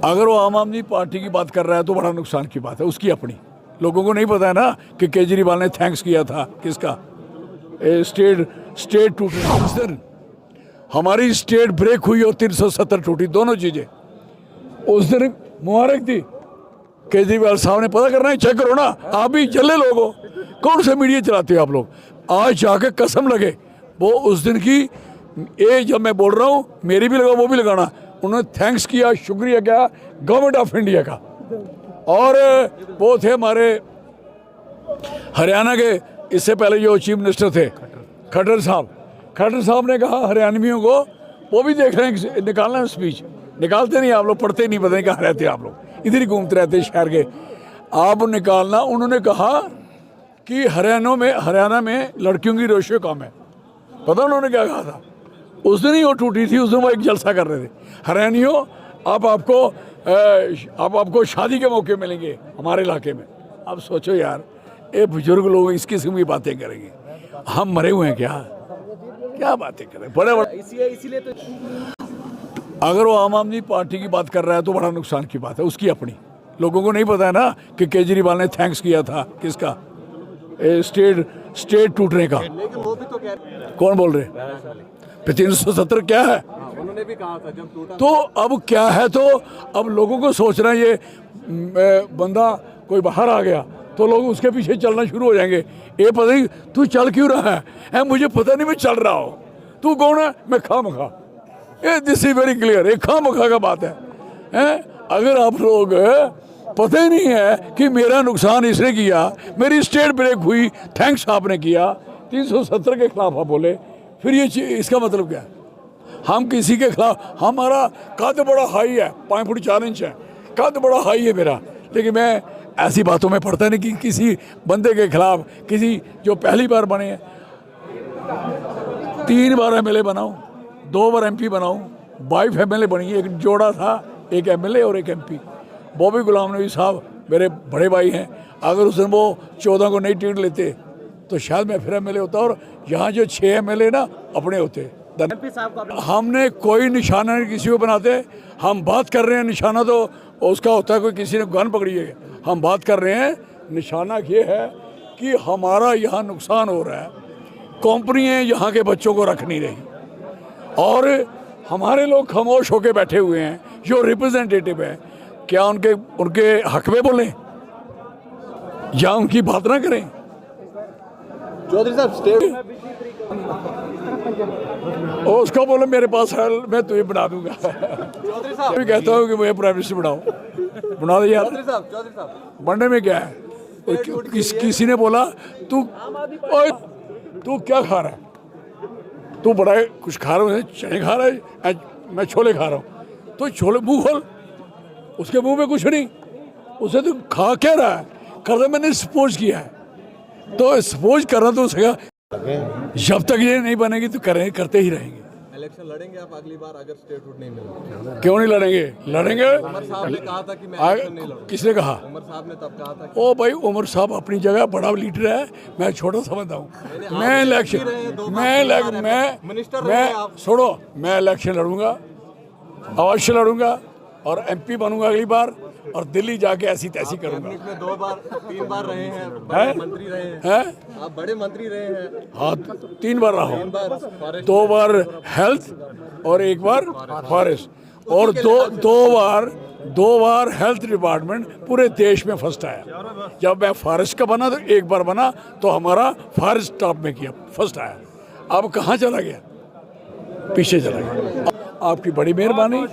अगर वो आम आदमी पार्टी की बात कर रहा है तो बड़ा नुकसान की बात है उसकी अपनी। लोगों को नहीं पता है ना कि केजरीवाल ने थैंक्स किया था किसका। स्टेट टूट रही उस दिन, हमारी स्टेट ब्रेक हुई और 370 टूटी, दोनों चीजें उस दिन मुबारक थी। केजरीवाल साहब ने पता करना है, चेक करो ना, आप भी चले लोग हो, कौन सा मीडिया चलाते हो आप लोग। आज जाके कसम लगे वो उस दिन की, ये जब मैं बोल रहा हूँ मेरी भी लगा वो भी लगाना, उन्होंने थैंक्स किया, शुक्रिया किया गवर्नमेंट ऑफ इंडिया का। और वो थे हमारे हरियाणा के, इससे पहले जो चीफ मिनिस्टर थे खट्टर साहब ने कहा हरियाणवियों को, वो भी देख रहे हैं निकालना स्पीच, निकालते नहीं आप लोग, पढ़ते नहीं, पता नहीं कहाँ रहते आप लोग, इधर ही घूमते रहते शहर के, आप निकालना। उन्होंने कहा कि हरियाणा में लड़कियों की रेशियो कम है। पता उन्होंने क्या कहा था? उस दिन ही वो टूटी थी, उस दिन वो एक जलसा कर रहे थे, हरियाणियों आप आपको शादी के मौके मिलेंगे हमारे इलाके में। अब सोचो यार, ये बुजुर्ग लोग इस किस्म की बातें करेंगे, हम मरे हुए हैं क्या बातें करें बड़े इसीलिए तो अगर वो आम आदमी पार्टी की बात कर रहा है तो बड़ा नुकसान की बात है उसकी अपनी। लोगों को नहीं पता है ना कि केजरीवाल ने थैंक्स किया था किसका, स्टेट टूटने का। लेकिन वो भी तो कह रहे, कौन बोल रहे? 370 क्या है? उन्होंने भी कहा था जब टूटा। तो अब क्या है, तो अब लोगों को सोचना है ये बंदा कोई बाहर आ गया तो लोग उसके पीछे चलना शुरू हो जाएंगे। ये पता नहीं तू चल क्यों रहा है, मुझे पता नहीं मैं चल रहा हूँ, तू कौन है? मैं खामखा, ये दिस इज वेरी क्लियर, ये खामखा का बात है। अगर आप लोग पता ही नहीं है कि मेरा नुकसान इसने किया, मेरी स्टेट ब्रेक हुई, थैंक्स आपने किया, 370 के खिलाफ आप बोले, फिर ये इसका मतलब क्या है? हम किसी के खिलाफ, हमारा कद बड़ा हाई है, 5 फुट 4 इंच है, कद बड़ा हाई है मेरा, लेकिन मैं ऐसी बातों में पढ़ता नहीं कि किसी बंदे के खिलाफ, किसी जो पहली बार बने हैं, 3 बार एमएलए बनाऊं, 2 बार एमपी बनाऊं, 22 एमएलए बनी, एक जोड़ा था, एक एमएलए और एक एमपी। बॉबी गुलाम नबी साहब मेरे बड़े भाई हैं, अगर उस दिन वो 14 को नहीं टिकट लेते तो शायद मैं फिर एमएलए होता, और यहाँ जो 6 एमएलए ना अपने होते। हमने कोई निशाना नहीं किसी को बनाते, हम बात कर रहे हैं, निशाना तो उसका होता है कोई किसी ने गन पकड़ी है, हम बात कर रहे हैं निशाना ये है कि हमारा यहाँ नुकसान हो रहा है, कंपनियाँ यहाँ के बच्चों को रख नहीं रही, और हमारे लोग खामोश होकर बैठे हुए हैं जो रिप्रेजेंटेटिव है। क्या उनके हक में बोलें या उनकी बात ना करें? चौधरी साहब स्टेट और उसका बोले मेरे पास है, मैं तुझे बना दूंगा। चौधरी साहब मैं कहता हूँ कि मुझे प्राइम मिनिस्टर बना दे यार, चौधरी साहब बनने में क्या है? किसी ने बोला तू क्या खा रहा है, तू बड़ा कुछ खा रहा है, चने खा रहा है, मैं छोले खा रहा हूँ, तो छोले मुंह खोल, उसके मुंह में कुछ नहीं, उसे तो खा क्या रहा है? कर मैंने सपोज किया है, तो सपोज करना तो उसका, जब तक ये नहीं बनेगी तो करते ही रहेंगे। इलेक्शन लड़ेंगे आप अगली बार अगर स्टेट रूट नहीं मिला? क्यों नहीं लड़ेंगे? उमर साहब ने कहा था कि मैं इलेक्शन नहीं लड़ूंगा। किसने कहा? उमर साहब ने तब कहा था ओ भाई, उमर साहब अपनी जगह बड़ा लीडर है, मैं छोटा समझता हूँ। मैं इलेक्शन सुनो, मैं इलेक्शन लड़ूंगा, अवश्य लड़ूंगा, और एमपी बनूंगा अगली बार, और दिल्ली जाके ऐसी तैसी करूंगा। में 2 बार 3 बार रहे हैं, बड़े मंत्री रहे हैं, आप बड़े मंत्री रहे हैं। हाँ, 3 बार रहा हूँ, 2 बार हेल्थ और 1 बार फॉरेस्ट, और दो बार हेल्थ डिपार्टमेंट पूरे देश में फर्स्ट आया। जब मैं फॉरेस्ट का बना तो 1 बार बना तो हमारा फॉरेस्ट टॉप में किया, फर्स्ट आया। अब कहाँ चला गया? पीछे चला गया। आपकी बड़ी मेहरबानी।